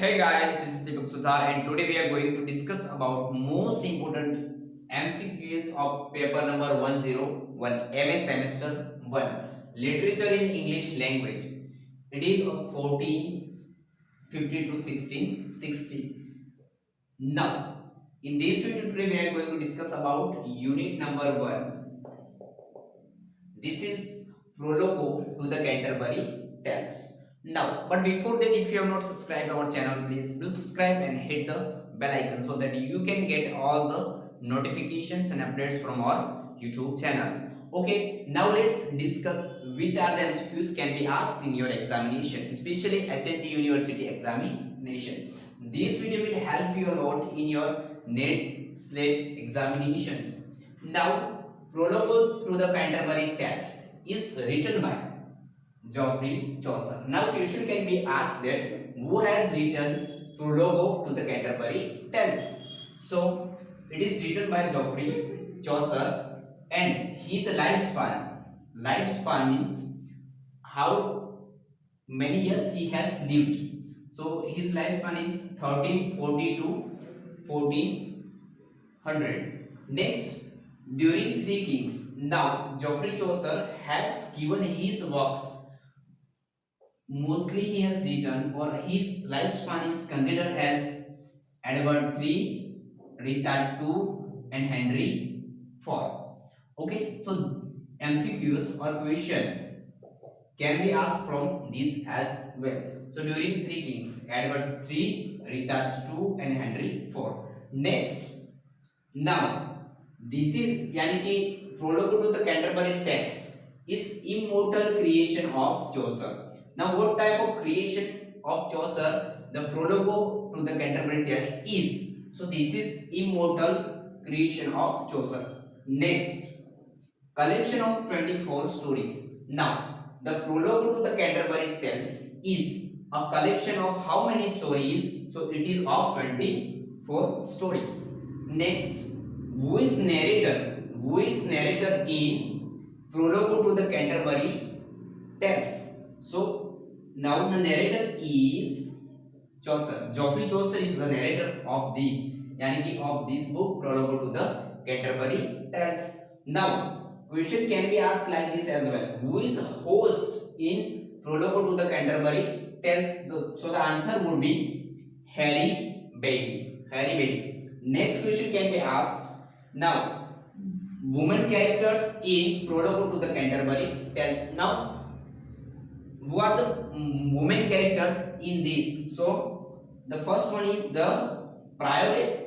Hey guys, this is Deepak Sudhar and today we are going to discuss about most important MCQs of paper number 101 MA semester 1 Literature in English language. It is of 1450 to 1660. Now, in this video today we are going to discuss about unit number 1. This is prologue to the Canterbury Tales. Now, but before that, if you have not subscribed our channel, please do subscribe and hit the bell icon so that you can get all the notifications and updates from our YouTube channel. Okay, now let's discuss which are the MCQs can be asked in your examination, especially HND University examination. This video will help you a lot in your NET SLATE examinations. Now, Prologue to the Canterbury Tales is written by Geoffrey Chaucer. Now question can be asked that who has written Prologue to the Canterbury Tales? So it is written by Geoffrey Chaucer and his lifespan means how many years he has lived. So his lifespan is 1340 to 1400. Next, during Three Kings. Now, Geoffrey Chaucer has given his works. Mostly he has written, or his lifespan is considered as Edward III, Richard II, and Henry IV. Okay, so MCQs or question can be asked from this as well. So during Three Kings, Edward III, Richard II, and Henry IV. Next, now this is यानी कि Prologue to the Canterbury Tales is immortal creation of Chaucer. Now what type of creation of Chaucer the Prologue to the Canterbury Tales is? So this is immortal creation of Chaucer. Next, collection of 24 stories. Now the Prologue to the Canterbury Tales is a collection of how many stories? So it is of 24 stories. Next, who is narrator? Who is narrator in Prologue to the Canterbury Tales? So now the narrator is Chaucer. Geoffrey Chaucer is the narrator of this, यानी कि of this book Prologue to the Canterbury Tales. Now question can be asked like this as well. Who is host in Prologue to the Canterbury Tales? So the answer would be Harry Bailey. Harry Bailey. Next question can be asked. Now, women characters in Prologue to the Canterbury Tales. Now, who are the women characters in this? So, the first one is the Prioress.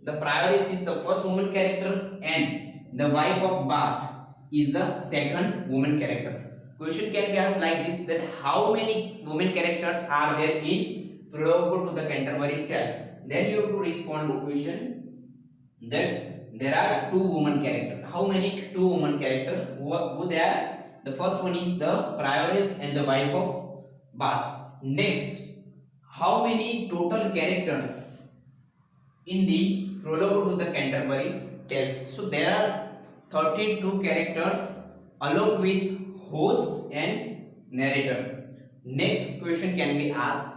The Prioress is the first woman character, and the wife of Bath is the second woman character. Question can be asked like this: that how many women characters are there in Prologue to the Canterbury Tales? Then you have to respond to question that there are two woman character. How many two woman character? Who they are? The first one is the Prioress and the wife of Bath. Next, how many total characters in the Prologue to the Canterbury Tales? So there are 32 characters along with host and narrator. Next question can be asked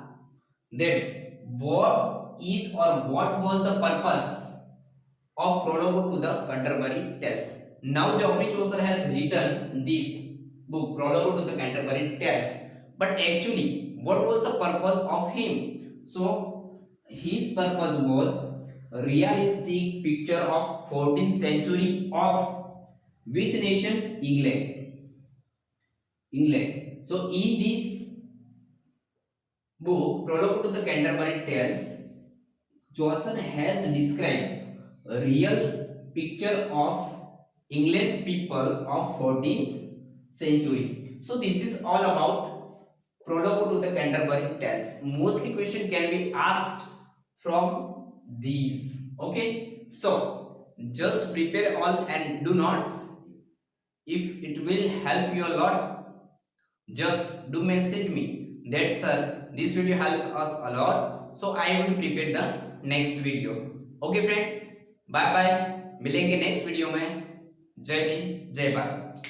that what is or what was the purpose of Prologue to the Canterbury Tales? Now Geoffrey Chaucer has written this book Prologue to the Canterbury Tales, but actually what was the purpose of him? So his purpose was a realistic picture of 14th century of which nation? England. So in this book Prologue to the Canterbury Tales, Chaucer has described a real picture of England's people of 14th century. So this is all about Prologue to the Canterbury Tales. Mostly question can be asked from these. Okay, so just prepare all and do notes. If it will help you a lot, just do message me that sir this video help us a lot, so I will prepare the next video. Okay friends, bye bye, मिलेंगे next video में। जय हिंद, जय भारत।